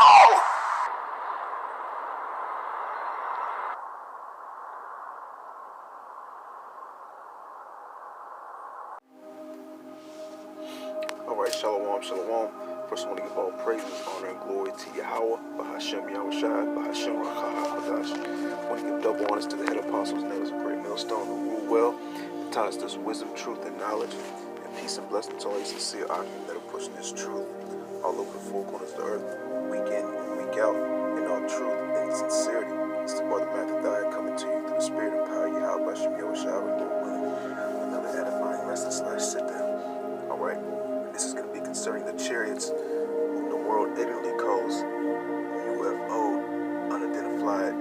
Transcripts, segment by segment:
Alright, shalom, shalom. First, I want to give all praises, honor, and glory to Yahweh, Bahashem Yahushai, Bahashem Rakah. I want to give double honors to the head apostles, and that was a great millstone who rule well, and taught us this wisdom, truth, and knowledge, and peace and blessings to all these sincere arguments that are pushing this truth all over the four corners of the earth, week in and week out, in all truth and sincerity. It's the brother Matthew coming to you through the spirit and power of Yahweh, Bahashem Yahushai, and Lord willing, another edifying lesson / sit down. Alright. This is going to be concerning the chariots, whom the world ignorantly calls UFO, unidentified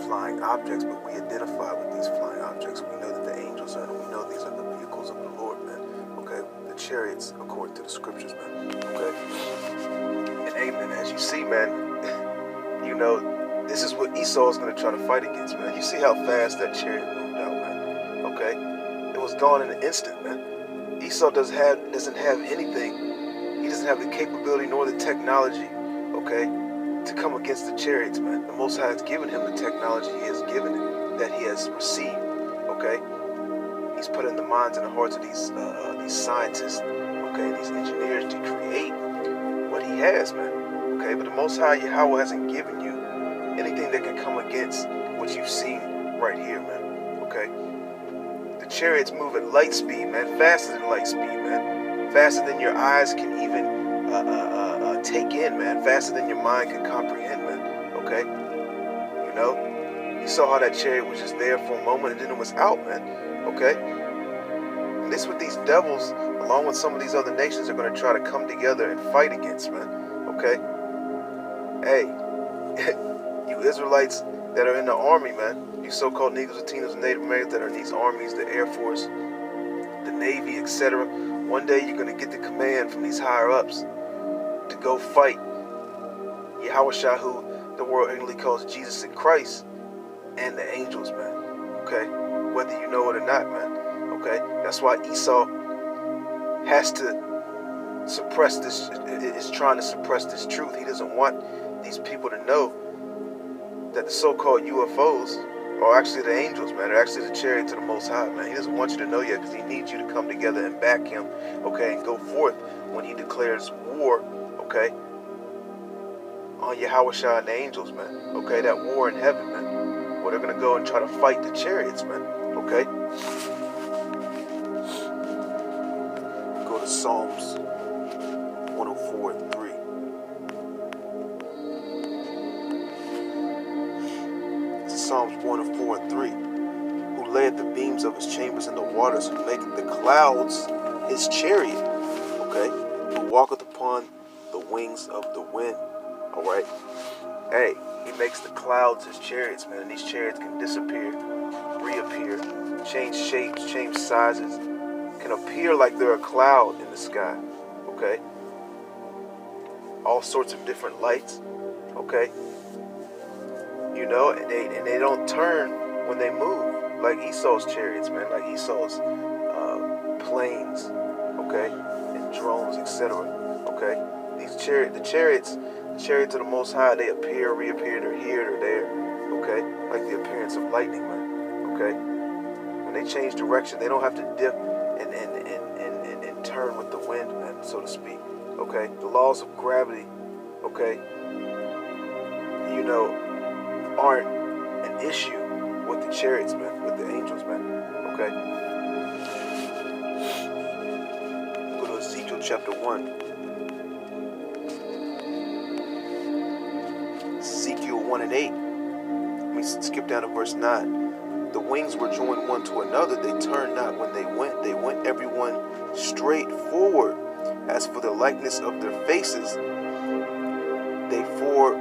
flying objects, but we identify with these flying objects. We know that the angels are, and we know these are the vehicles of the Lord, man. Okay, the chariots, according to the scriptures, man. Okay, and amen. As you see, man, you know, this is what Esau is going to try to fight against, man. You see how fast that chariot moved out, man. Okay, it was gone in an instant, man. Esau doesn't have anything. He doesn't have the capability nor the technology, okay, to come against the chariots, man. The Most High has given him the technology. He has given it, that he has received, okay. He's put in the minds and the hearts of these scientists, okay, these engineers to create what he has, man, okay. But the Most High Yahweh hasn't given you anything that can come against what you've seen right here, man, okay. Chariots move at light speed, man, faster than light speed, man, faster than your eyes can even take in, man, faster than your mind can comprehend, man, okay, you know, you saw how that chariot was just there for a moment and then it was out, man, okay, and this what these devils, along with some of these other nations, are going to try to come together and fight against, man, okay, hey, you Israelites that are in the army, man, you so-called Negroes, Latinos, and Native Americans that are in these armies, the Air Force, the Navy, etc. One day you're going to get the command from these higher-ups to go fight Yahushua, who the world ignorantly calls Jesus and Christ, and the angels, man, okay? Whether you know it or not, man, okay? That's why Esau has to suppress this, is trying to suppress this truth. He doesn't want these people to know that the so-called UFOs are actually the angels, man. They're actually the chariots of the Most High, man. He doesn't want you to know yet because he needs you to come together and back him, okay, and go forth when he declares war, okay, on Yahushua and the angels, man, okay, that war in heaven, man, where they're going to go and try to fight the chariots, man, okay. Go to Psalms 104:3. Psalms 104:3, who layeth the beams of his chambers in the waters, who maketh the clouds his chariot, okay, who walketh upon the wings of the wind, all right, hey, he makes the clouds his chariots, man, and these chariots can disappear, reappear, change shapes, change sizes, can appear like they're a cloud in the sky, okay, all sorts of different lights, okay. You know, and they don't turn when they move, like Esau's chariots, man, like Esau's planes, okay, and drones, etc. Okay, these the chariots of the Most High, they appear, reappear, they're here, they're there, okay, like the appearance of lightning, man, okay. When they change direction, they don't have to dip and turn with the wind, man, so to speak, okay. The laws of gravity, okay, you know, aren't an issue with the chariots, man, with the angels, man, okay? Go to Ezekiel chapter 1. Ezekiel 1:8. Let me skip down to verse 9. The wings were joined one to another. They turned not when they went everyone straight forward. As for the likeness of their faces, they four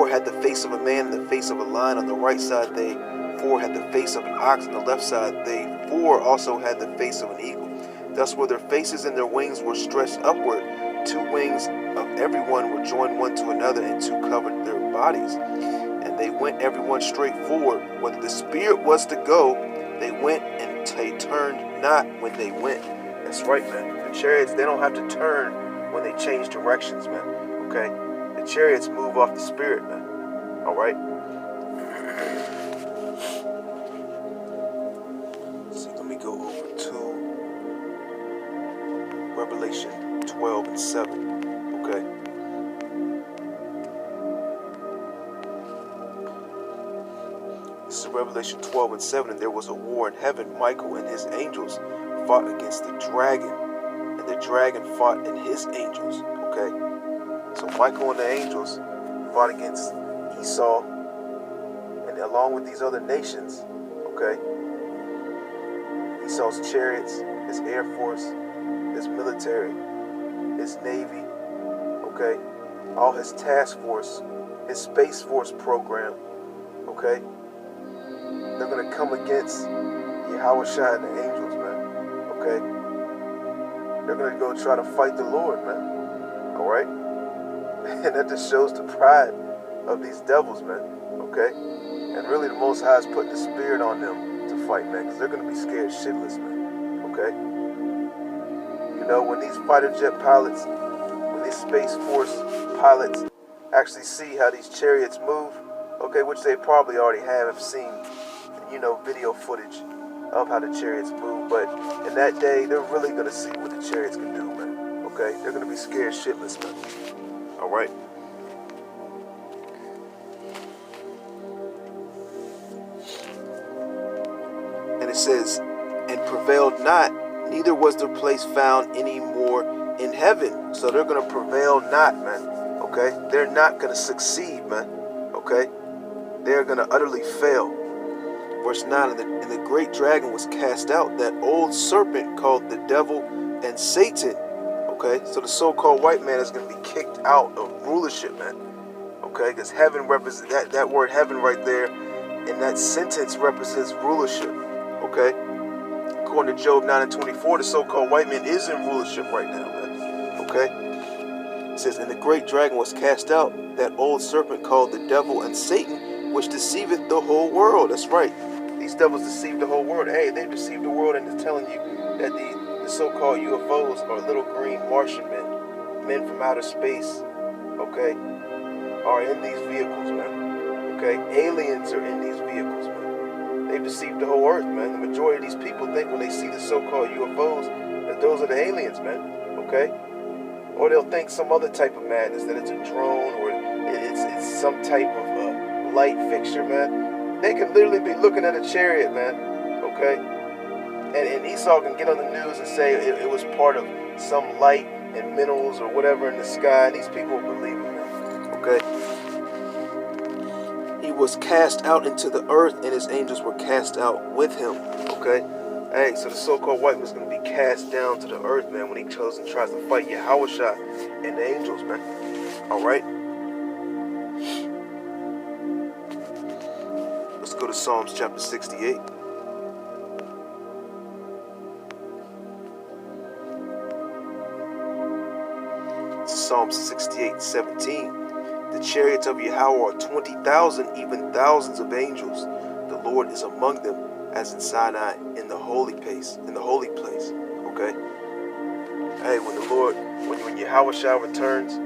had the face of a man and the face of a lion. On the right side, they four had the face of an ox. On the left side, they four also had the face of an eagle. Thus were their faces and their wings were stretched upward. Two wings of everyone were joined one to another, and two covered their bodies. And they went everyone straight forward. Whether the spirit was to go, they went, and they turned not when they went. That's right, man. The chariots, they don't have to turn when they change directions, man. Okay? The chariots move off the spirit, man. All right. See, let me go over to Revelation 12 and 7. Okay. This is Revelation 12 and 7, and there was a war in heaven. Michael and his angels fought against the dragon, and the dragon fought and his angels. Okay. So Michael and the angels fought against Esau, and along with these other nations, okay, Esau's chariots, his air force, his military, his navy, okay, all his task force, his space force program, okay, they're going to come against Yahushua and the angels, man, okay, they're going to go try to fight the Lord, man, all right, and that just shows the pride of these devils, man, okay, and really the Most High is putting the spirit on them to fight, man, because they're going to be scared shitless, man, okay. You know, when these fighter jet pilots, when these Space Force pilots actually see how these chariots move, okay, which they probably already have seen, you know, video footage of how the chariots move, but in that day, they're really going to see what the chariots can do, man, okay? They're going to be scared shitless, man, all right? And it says, and prevailed not, neither was their place found any more in heaven. So they're going to prevail not, man. Okay? They're not going to succeed, man. Okay? They're going to utterly fail. Verse 9, and the great dragon was cast out, that old serpent called the devil and Satan. Okay? So the so-called white man is going to be kicked out of rulership, man. Okay? Because heaven represents, that word heaven right there, in that sentence represents rulership. Okay? According to Job 9 and 24, the so-called white man is in rulership right now, man. Okay? It says, and the great dragon was cast out, that old serpent called the devil and Satan, which deceiveth the whole world. That's right. These devils deceive the whole world. Hey, they deceived the world into telling you that the so-called UFOs are little green Martian men from outer space, okay, are in these vehicles, man. Okay? Aliens are in these vehicles, man. They've deceived the whole earth, man. The majority of these people think when they see the so-called UFOs that those are the aliens, man. Okay? Or they'll think some other type of madness, that it's a drone or it's some type of light fixture, man. They could literally be looking at a chariot, man. Okay? And Esau can get on the news and say it was part of some light and minerals or whatever in the sky, and these people will believe it, man. Okay? He was cast out into the earth, and his angels were cast out with him. Okay? Hey, so the so-called white man's going to be cast down to the earth, man, when he tries to fight Yahushua and the angels, man. All right? Let's go to Psalms chapter 68. Psalms 68:17. The chariots of Yahweh are 20,000, even thousands of angels. The Lord is among them, as in Sinai, in the holy place. Okay. Hey, when the Lord, when Yahushua returns,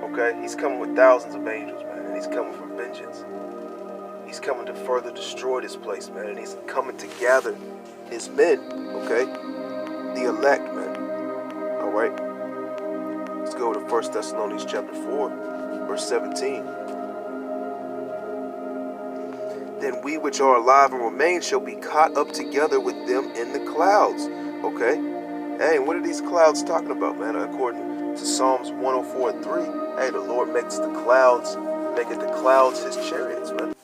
okay, he's coming with thousands of angels, man, and he's coming for vengeance. He's coming to further destroy this place, man, and he's coming to gather his men, okay, the elect, man. All right. Let's go to 1 Thessalonians chapter 4, verse 17. Then we which are alive and remain shall be caught up together with them in the clouds. Okay? Hey, what are these clouds talking about, man? According to Psalms 104 and 3, hey, the Lord maketh the clouds his chariots, man.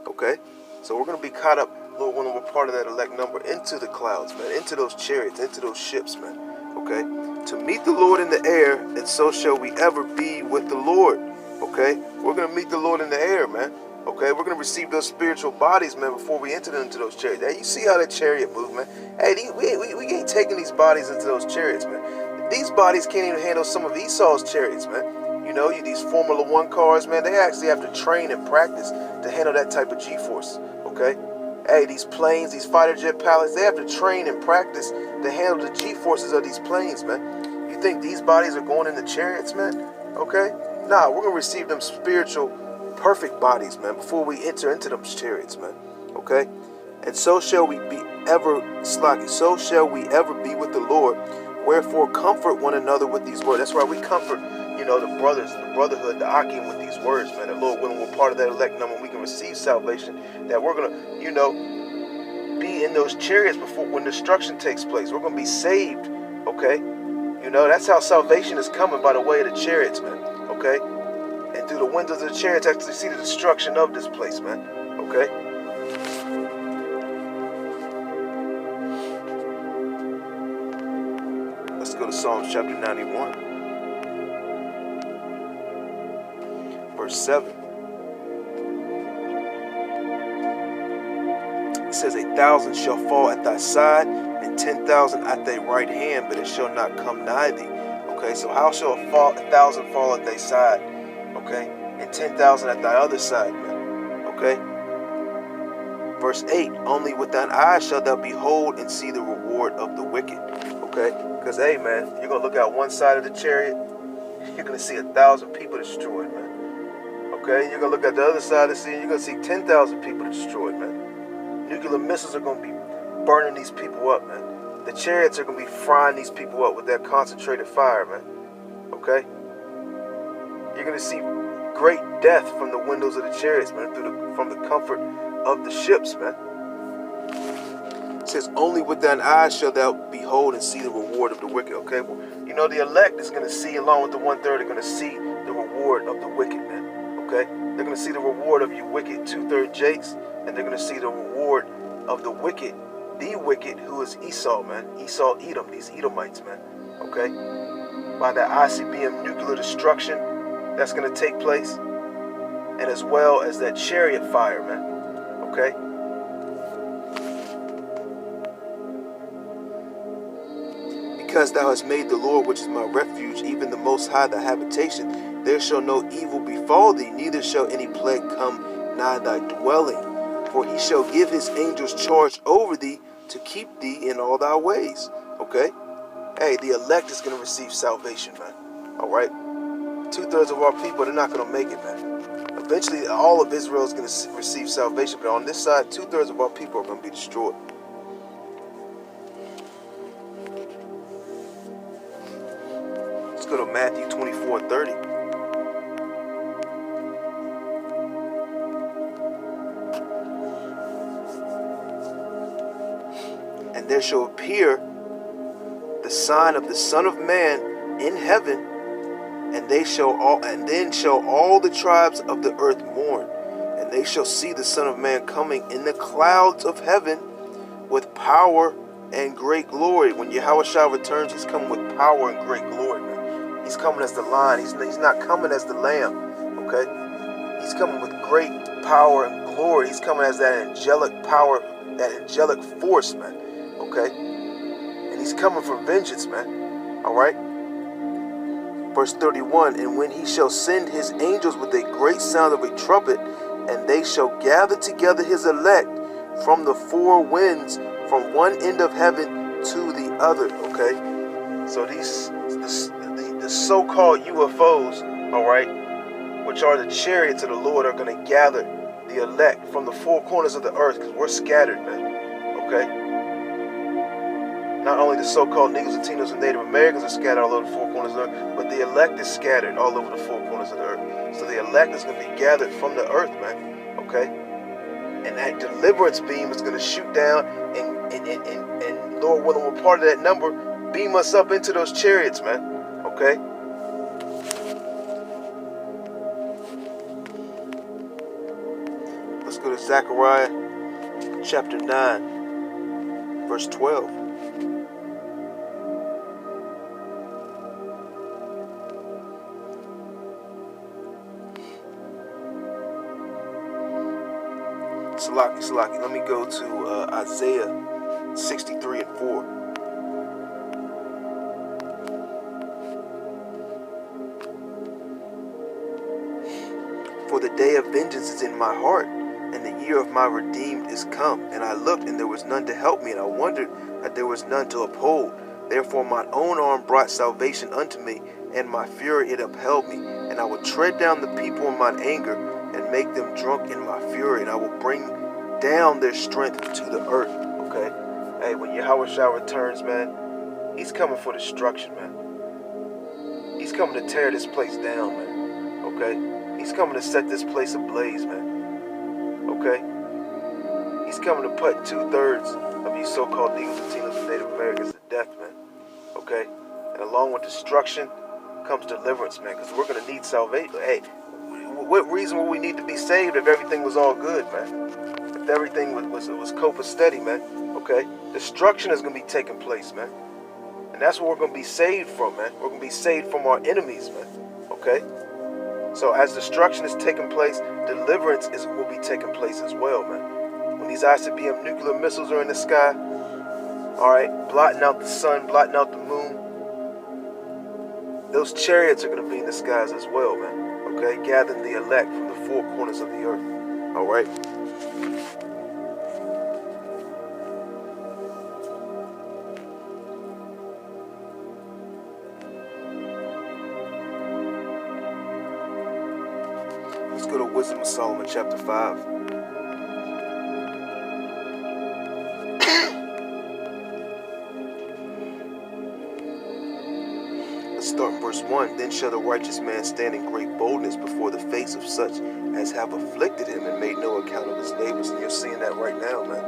Okay? So we're going to be caught up, Lord, when we're part of that elect number, into the clouds, man, into those chariots, into those ships, man. Okay? To meet the Lord in the air, and so shall we ever be with the Lord. Okay? We're going to meet the Lord in the air, man. Okay? We're going to receive those spiritual bodies, man, before we enter into those chariots. Hey, you see how that chariot moves, man? Hey, we ain't taking these bodies into those chariots, man. These bodies can't even handle some of Esau's chariots, man. You know, these Formula One cars, man, they actually have to train and practice to handle that type of G-force. Okay? Hey, these planes, these fighter jet pilots, they have to train and practice to handle the G-forces of these planes, man. You think these bodies are going in the chariots, man? Okay? Nah, we're going to receive them spiritual, perfect bodies, man, before we enter into them chariots, man. Okay? And so shall we be ever, Slocky, so shall we ever be with the Lord. Wherefore comfort one another with these words. That's why we comfort, the brothers, the brotherhood, the Akim with these words, man. The Lord willing, we're part of that elect number. We can receive salvation. That we're going to, be in those chariots before when destruction takes place. We're going to be saved, okay? That's how salvation is coming, by the way of the chariots, man, okay? And through the windows of the chariots, actually see the destruction of this place, man, okay? Let's go to Psalms chapter 91, verse 7. It says, 1,000 shall fall at thy side, and 10,000 at thy right hand, but it shall not come nigh thee. Okay, so how shall 1,000 fall at thy side? Okay, and 10,000 at thy other side, man. Okay. Verse 8, only with thine eyes shalt thou behold and see the reward of the wicked. Okay, because hey, man, you're gonna look at one side of the chariot, you're gonna see 1,000 people destroyed, man. Okay, you're gonna look at the other side of the sea, you're gonna see 10,000 people destroyed, man. Nuclear missiles are gonna be burning these people up, man. The chariots are gonna be frying these people up with that concentrated fire, man. Okay, you're gonna see great death from the windows of the chariots, man, from the comfort of the ships, man. It says, only with thine eyes shalt thou behold and see the reward of the wicked. Okay, well, the elect is going to see, along with the 1/3, they're going to see the reward of the wicked, man. Okay, they're going to see the reward of you wicked 2/3 Jakes, and they're going to see the reward of the wicked who is Esau, man. Esau, Edom, these Edomites, man. Okay, by that ICBM nuclear destruction that's going to take place, and as well as that chariot fire, man. Okay. Because thou hast made the Lord, which is my refuge, even the Most High, thy habitation, there shall no evil befall thee, neither shall any plague come nigh thy dwelling. For he shall give his angels charge over thee to keep thee in all thy ways. Okay? Hey, the elect is going to receive salvation, man. All right? 2/3 of our people, they're not going to make it, man. Eventually, all of Israel is going to receive salvation, but on this side, 2/3 of our people are going to be destroyed. Let's go to Matthew 24:30. And there shall appear the sign of the Son of Man in heaven, and then shall all the tribes of the earth mourn, and they shall see the Son of Man coming in the clouds of heaven with power and great glory. When Yahushua returns, he's coming with power and great glory, man. He's coming as the lion. He's not coming as the lamb, okay? He's coming with great power and glory. He's coming as that angelic power, that angelic force, man, okay? And he's coming for vengeance, man, all right? Verse 31, and when he shall send his angels with a great sound of a trumpet, and they shall gather together his elect from the four winds, from one end of heaven to the other, okay? So the so-called UFOs, all right, which are the chariots of the Lord, are going to gather the elect from the four corners of the earth, because we're scattered, man, okay? Not only the so-called Negroes, Latinos, and Native Americans are scattered all over the four corners of the earth, but the elect is scattered all over the four corners of the earth. So the elect is going to be gathered from the earth, man, okay? And that deliverance beam is going to shoot down, and Lord willing, we're part of that number, beam us up into those chariots, man. Okay? Let's go to Zechariah chapter 9, verse 12. Salaki. Let me go to Isaiah 63 and 4. For the day of vengeance is in my heart, and the year of my redeemed is come. And I looked, and there was none to help me, and I wondered that there was none to uphold. Therefore mine own arm brought salvation unto me, and my fury it upheld me. And I will tread down the people in mine anger, and make them drunk in my fury, and I will bring down their strength to the earth. Okay? Hey, when Yahweh Shah returns, man, he's coming for destruction, man. He's coming to tear this place down, man. Okay? He's coming to set this place ablaze, man. Okay? He's coming to put 2/3 of you so-called Negroes, Latinos, and Native Americans to death, man. Okay? And along with destruction comes deliverance, man, because we're going to need salvation. Hey, what reason would we need to be saved if everything was all good, man? If everything was copacetic, man. Okay? Destruction is going to be taking place, man. And that's what we're going to be saved from, man. We're going to be saved from our enemies, man. Okay? So as destruction is taking place, deliverance will be taking place as well, man. When these ICBM nuclear missiles are in the sky, all right, blotting out the sun, blotting out the moon, those chariots are going to be in the skies as well, man. Okay? Gathering the elect from the four corners of the earth. All right? Let's go to Wisdom of Solomon, chapter 5. Let's start in verse 1. Then shall the righteous man stand in great boldness before the face of such as have afflicted him and made no account of his neighbors. And you're seeing that right now, man.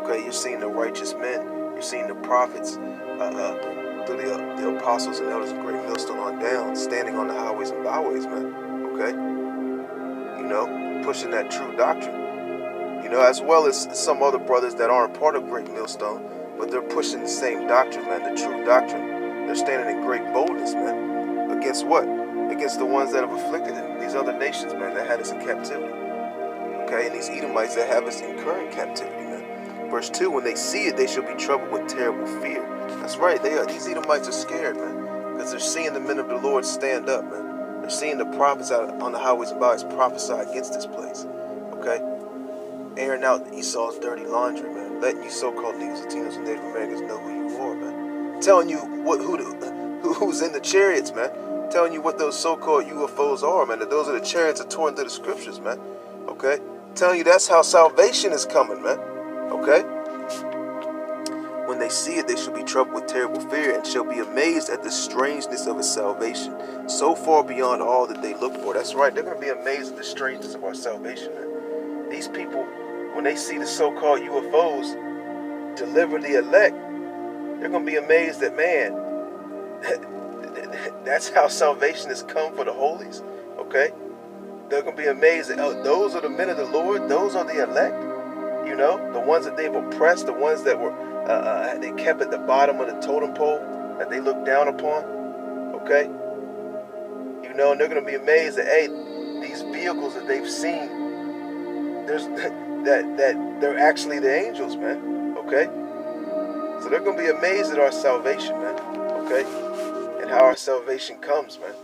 Okay, you're seeing the righteous men. You're seeing the prophets through the apostles and elders of Great Millstone on down, standing on the highways and byways, man. Okay? You know, pushing that true doctrine. You know, as well as some other brothers that aren't part of Great Millstone, but they're pushing the same doctrine, man, the true doctrine. They're standing in great boldness, man. Against what? Against the ones that have afflicted him. These other nations, man, that had us in captivity. Okay, and these Edomites that have us in current captivity, man. Verse 2, when they see it, they shall be troubled with terrible fear. That's right, they are. These Edomites are scared, man, because they're seeing the men of the Lord stand up, man. They're seeing the prophets out on the highways and byways prophesy against this place. Okay? Airing out Esau's dirty laundry, man. Letting you so-called Negroes, Latinos, and Native Americans know who you are, man. Telling you who's in the chariots, man. Telling you what those so-called UFOs are, man. That those are the chariots according to the scriptures, man. Okay? Telling you that's how salvation is coming, man. Okay? When they see it, they shall be troubled with terrible fear and shall be amazed at the strangeness of his salvation, so far beyond all that they look for. That's right. They're going to be amazed at the strangeness of our salvation, man. These people, when they see the so-called UFOs deliver the elect, they're going to be amazed that, man, that's how salvation has come for the holies, okay? They're going to be amazed that, oh, those are the men of the Lord, those are the elect, you know, the ones that they've oppressed, the ones that were, they kept at the bottom of the totem pole, that they looked down upon, okay? You know, and they're going to be amazed that, hey, these vehicles that they've seen, that they're actually the angels, man, okay? So they're going to be amazed at our salvation, man, okay? And how our salvation comes, man.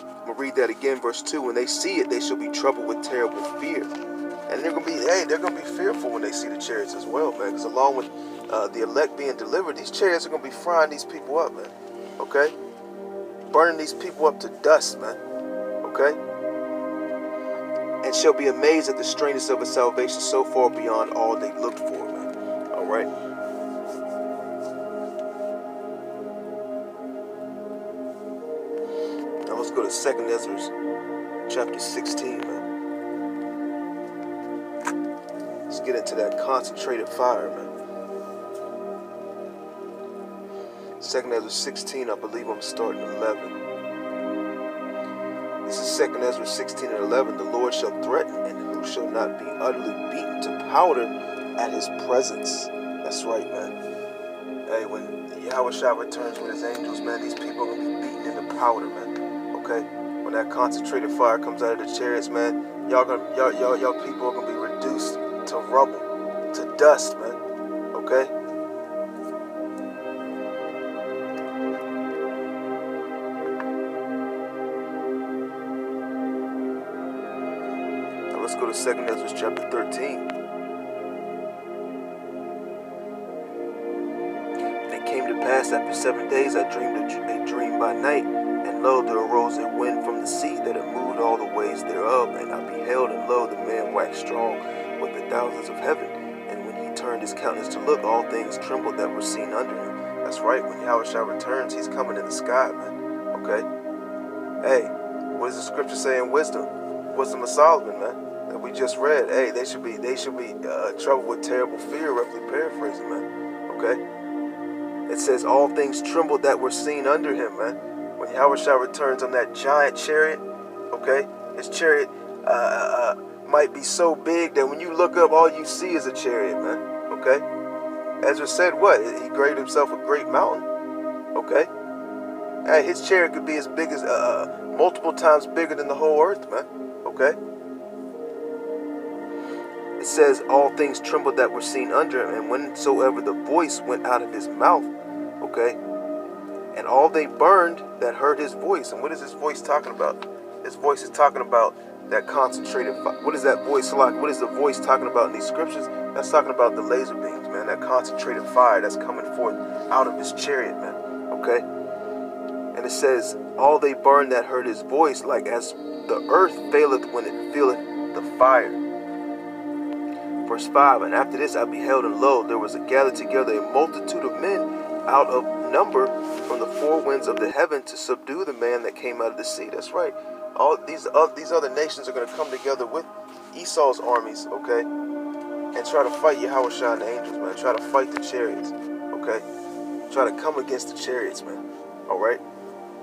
I'm going to read that again, verse 2. When they see it, they shall be troubled with terrible fear. And they're going to be, they're going to be fearful when they see the chariots as well, man. Because along with the elect being delivered, these chariots are going to be frying these people up, man, okay? Burning these people up to dust, man, okay? And shall be amazed at the strangeness of his salvation, so far beyond all they looked for, man. All right. Now let's go to 2 Ezra, chapter 16, man. Let's get into that concentrated fire, man. 2 Ezra 16, I believe I'm starting at 11. This is 2 Ezra 16 and 11. The Lord shall threaten, and who shall not be utterly beaten to powder at his presence. That's right, man. Hey, when Yahweh Shah returns with his angels, man, these people are going to be beaten into powder, man. Okay? When that concentrated fire comes out of the chariots, man, y'all people are going to be reduced to rubble, to dust, man. Okay? Let's go to 2 Ezra chapter 13. And it came to pass 7 days I dreamed a dream by night, and lo, there arose a wind from the sea that had moved all the waves thereof. And I beheld, and lo, the man waxed strong with the thousands of heaven. And when he turned his countenance to look, all things trembled that were seen under him. That's right, when Yahushua returns, he's coming in the sky, man. Okay? Hey, what does the scripture say in wisdom? Wisdom of Solomon, man, that we just read. Hey, they should be troubled with terrible fear, roughly paraphrasing, man. Okay? It says all things trembled that were seen under him, man. When Yahushua returns on that giant chariot, okay, his chariot might be so big that when you look up, all you see is a chariot, man. Okay? Ezra said what? He graved himself a great mountain. Okay? Hey, his chariot could be as big as multiple times bigger than the whole earth, man. Okay? It says all things trembled that were seen under him, and whensoever the voice went out of his mouth, okay, and all they burned that heard his voice. And what is his voice talking about? His voice is talking about that concentrated fire. What is that voice like? What is the voice talking about in these scriptures? That's talking about the laser beams, man. That concentrated fire that's coming forth out of his chariot, man. Okay? And it says, all they burned that heard his voice, like as the earth faileth when it feeleth the fire. Verse 5, and after this I beheld, and lo, there was gathered together a multitude of men out of number from the four winds of the heaven to subdue the man that came out of the sea. That's right. All these other nations are going to come together with Esau's armies, okay, and try to fight Yahushua and the angels, man. Try to fight the chariots, okay. Try to come against the chariots, man. All right.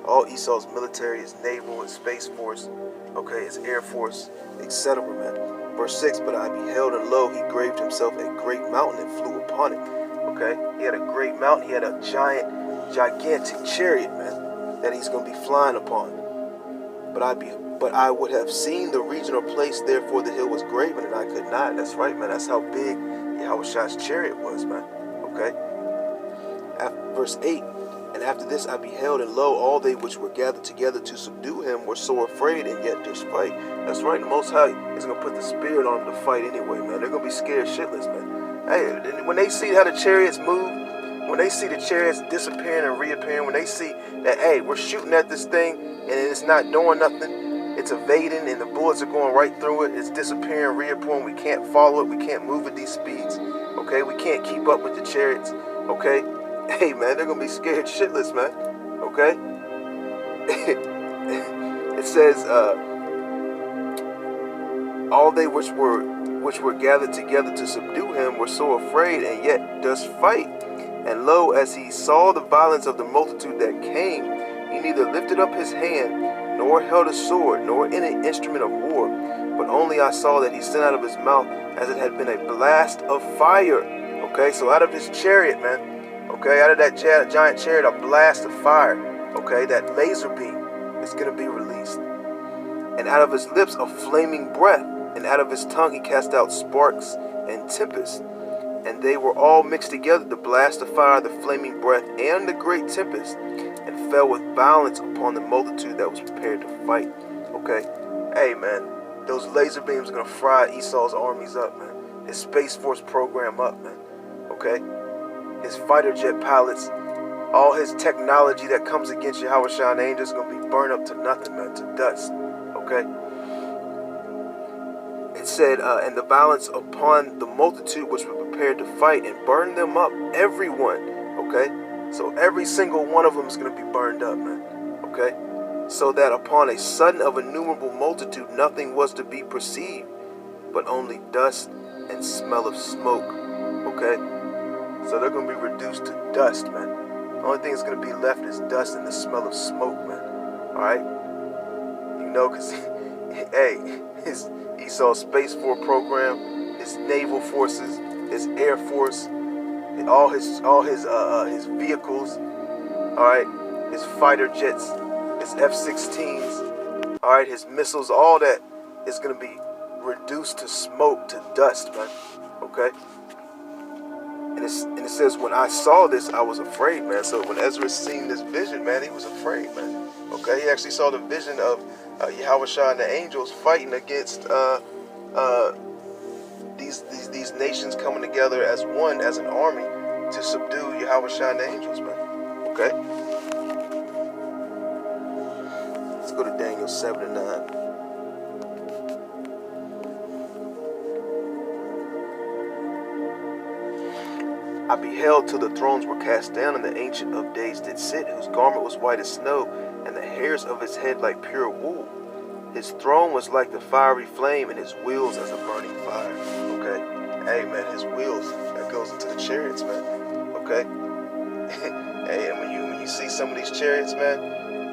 All Esau's military, his naval, his space force, okay, his air force, etc., man. Verse 6, but I beheld, and lo, he graved himself a great mountain and flew upon it. Okay, he had a great mountain. He had a gigantic chariot, man, that he's going to be flying upon. But I would have seen the region or place, therefore the hill was graven, and I could not. That's right, man. That's how big Yahushua's chariot was, man. Okay. Verse 8, and after this I beheld, and lo, all they which were gathered together to subdue him were sore afraid, and yet durst fight. That's right, the Most High is going to put the spirit on them to fight anyway, man. They're going to be scared shitless, man. Hey, when they see how the chariots move, when they see the chariots disappearing and reappearing, when they see that, hey, we're shooting at this thing and it's not doing nothing, it's evading and the bullets are going right through it, it's disappearing, reappearing, we can't follow it, we can't move at these speeds, okay? We can't keep up with the chariots, okay? Hey, man, they're going to be scared shitless, man, okay? It says, all they which were gathered together to subdue him were so afraid, and yet durst fight. And lo, as he saw the violence of the multitude that came, he neither lifted up his hand, nor held a sword, nor any instrument of war, but only I saw that he sent out of his mouth as it had been a blast of fire. Okay, so out of his chariot, man, okay, out of that giant chariot, a blast of fire. Okay, that laser beam is going to be released. And out of his lips a flaming breath, and out of his tongue he cast out sparks and tempest. And they were all mixed together, the blast of fire, the flaming breath, and the great tempest, and fell with violence upon the multitude that was prepared to fight. Okay? Hey, man, those laser beams are going to fry Esau's armies up, man. His Space Force program up, man. Okay? His fighter jet pilots, all his technology that comes against Yahushua and the angels is going to be burned up to nothing, man, to dust. Okay? It said, and the violence upon the multitude which were prepared to fight, and burn them up, everyone. Okay? So every single one of them is going to be burned up, man. Okay? So that upon a sudden of innumerable multitude nothing was to be perceived, but only dust and smell of smoke. Okay? So they're going to be reduced to dust, man. The only thing that's going to be left is dust and the smell of smoke, man. Alright? You know, because, hey, his Esau's Space Force program, his naval forces, his air force, all his vehicles, alright, his fighter jets, his F-16s, alright, his missiles, all that is going to be reduced to smoke, to dust, man. Okay? And it says, when I saw this, I was afraid, man. So when Ezra seen this vision, man, he was afraid, man. Okay? He actually saw the vision of Yahushua and the angels fighting against these nations coming together as one, as an army, to subdue Yahushua and the angels, man. Okay? Let's go to Daniel 7 and 9. I beheld till the thrones were cast down, and the Ancient of Days did sit, whose garment was white as snow, and the hairs of his head like pure wool. His throne was like the fiery flame, and his wheels as a burning fire. Okay? Hey, man, his wheels, that goes into the chariots, man. Okay? Hey, and when you see some of these chariots, man,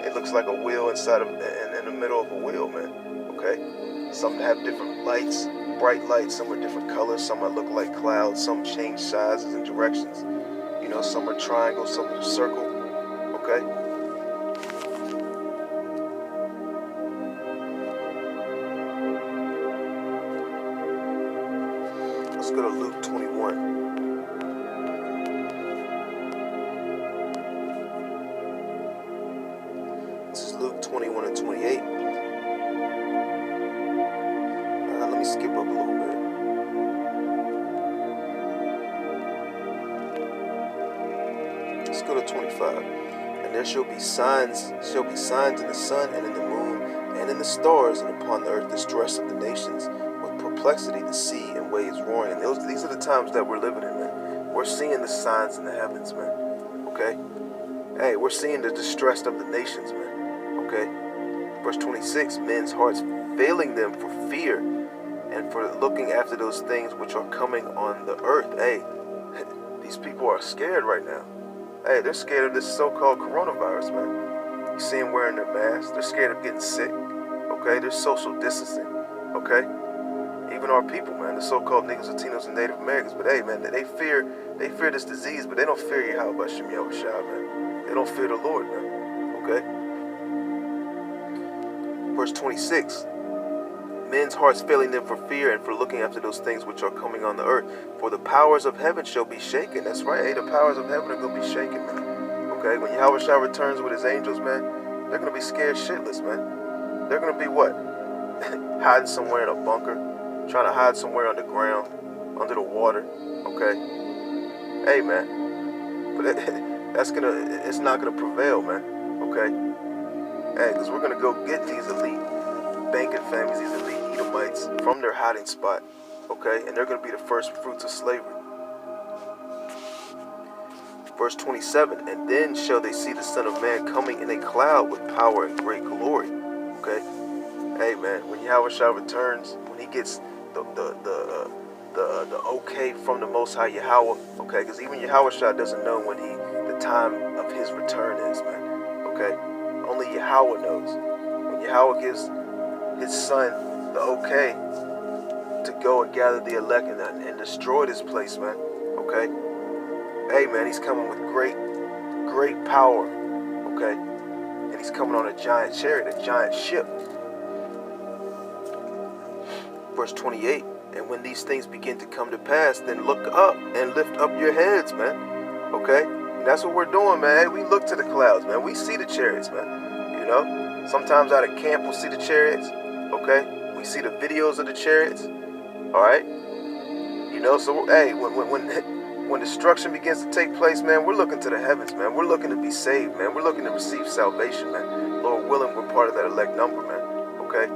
it looks like a wheel inside of, in the middle of a wheel, man. Okay? Some have different lights, bright lights. Some are different colors. Some might look like clouds. Some change sizes and directions. You know, some are triangles, some are circle. Okay? Let's go to Luke 21. This is Luke 21 and 28. Let me skip up a little bit. Let's go to 25. And there shall be signs in the sun and in the moon and in the stars, and upon the earth distress of the nations, with perplexity the sea and waves roaring. And these are the times that we're living in, man. We're seeing the signs in the heavens, man. Okay? Hey, we're seeing the distress of the nations, man. Okay? Verse 26, men's hearts failing them for fear and for looking after those things which are coming on the earth. Hey, these people are scared right now. Hey, they're scared of this so-called coronavirus, man. You see them wearing their masks. They're scared of getting sick. Okay, there's social distancing. Okay, even our people, man, the so-called Negroes, Latinos, and Native Americans. But hey, man, they fear this disease, but they don't fear Yahweh Shem Yahushua, man. They don't fear the Lord, man. Okay. Verse 26. Men's hearts failing them for fear and for looking after those things which are coming on the earth. For the powers of heaven shall be shaken. That's right. Hey, the powers of heaven are going to be shaken, man. Okay, when Yahushua returns with his angels, man, they're going to be scared shitless, man. They're going to be what? Hiding somewhere in a bunker. Trying to hide somewhere underground, under the water. Okay? Hey, man. But it's not going to prevail, man. Okay? Hey, because we're going to go get these elite banking families, these elite Edomites, from their hiding spot, okay? And they're going to be the first fruits of slavery. Verse 27, and then shall they see the Son of Man coming in a cloud with power and great glory, okay? Hey, man, when Yahushua returns, when he gets the okay from the Most High Yahweh, okay? Because even Yahushua doesn't know when the time of his return is, man, okay? Only Yahweh knows. When Yahweh gives his son the okay to go and gather the elect and destroy this place, man. Okay? Hey, man, he's coming with great power. Okay? And he's coming on a giant chariot, a giant ship. Verse 28, and when these things begin to come to pass, then look up and lift up your heads, man. Okay? And that's what we're doing, man. Hey, we look to the clouds, man. We see the chariots, man. You know? Sometimes out of camp, we'll see the chariots. Okay, we see the videos of the chariots. All right, you know. So hey, when destruction begins to take place, man, we're looking to the heavens, man. We're looking to be saved, man. We're looking to receive salvation, man. Lord willing, we're part of that elect number, man. Okay,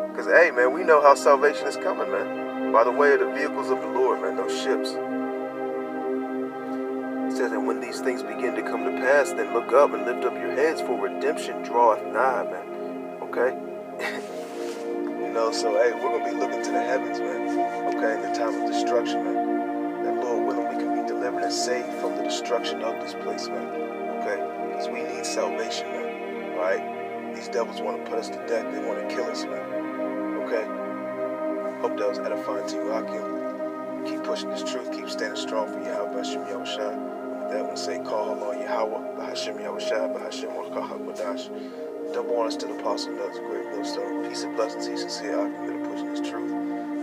because hey, man, we know how salvation is coming, man, by the way of the vehicles of the Lord, man. Those ships. It says, and when these things begin to come to pass, then look up and lift up your heads, for redemption draweth nigh, man. Okay. You know, so hey, we're gonna be looking to the heavens, man. Okay, in the time of destruction, man. That Lord willing, we can be delivered and saved from the destruction of this place, man. Okay, because we need salvation, man. All right, these devils want to put us to death. They want to kill us, man. Okay. Hope that was edifying to you, Akim. Keep pushing this truth. Keep standing strong for Yahweh Shem Yahushua. With that, I want to say, call Allah Yahweh, Bahashem Yahushua, Bahashem Wakahak. Double honors to the apostle, that was a great millstone. Peace and blessings, he sincere, I can pushing this truth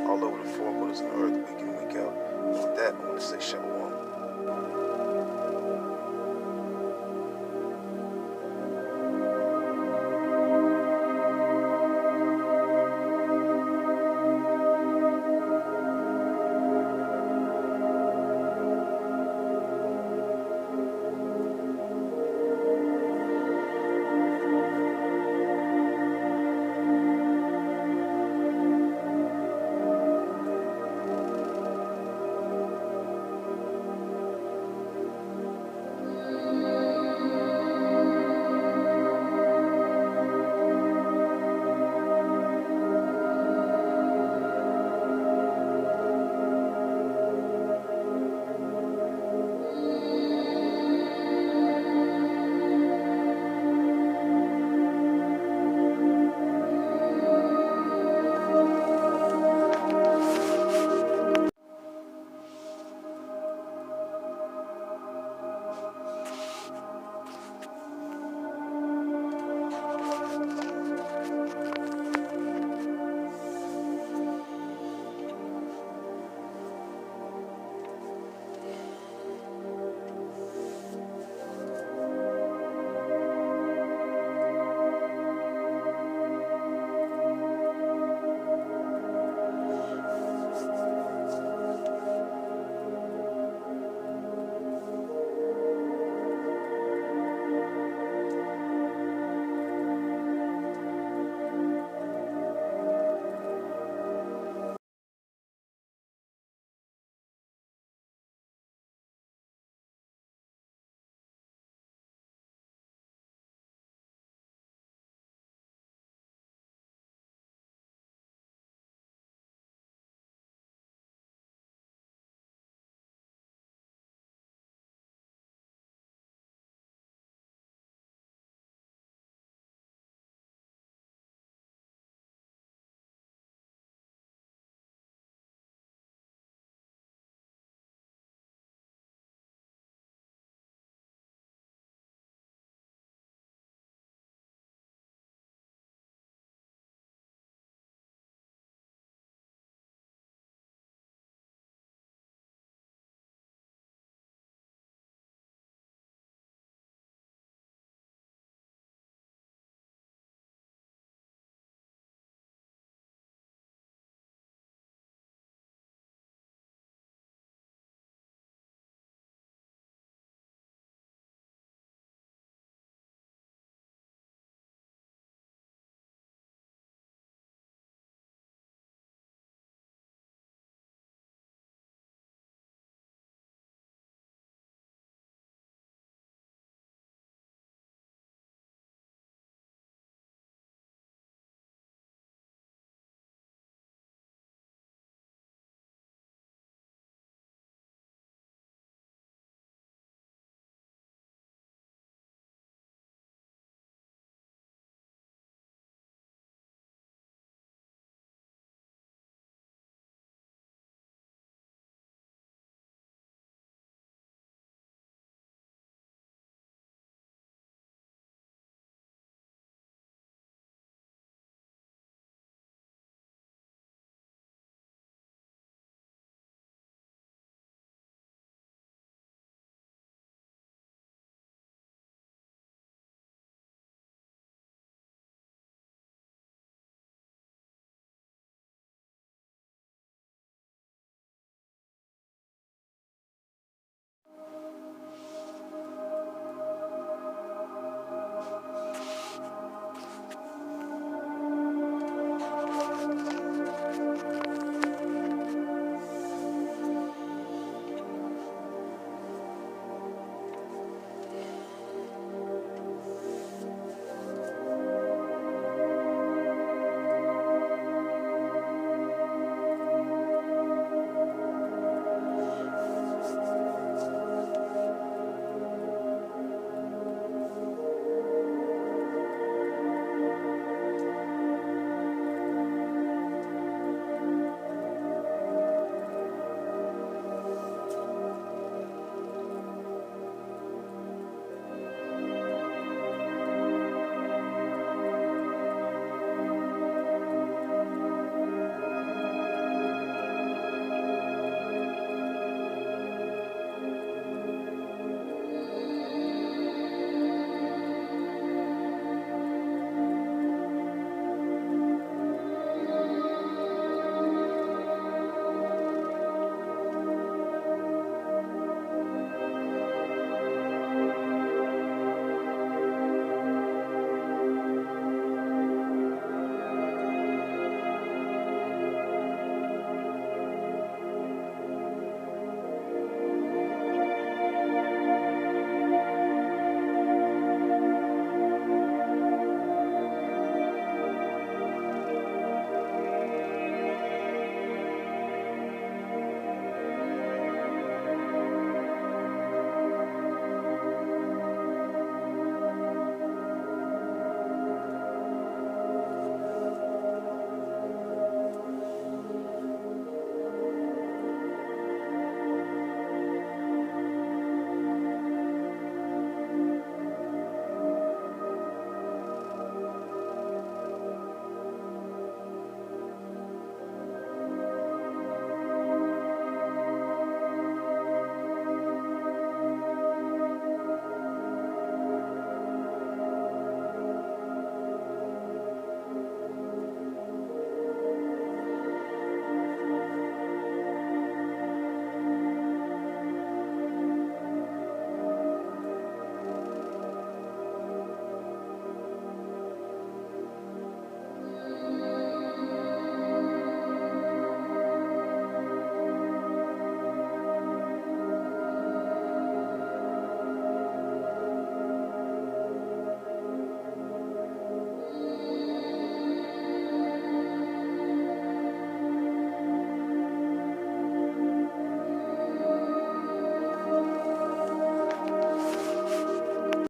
all over the four corners of the earth, week in, week out. And with that, I want to say shalom.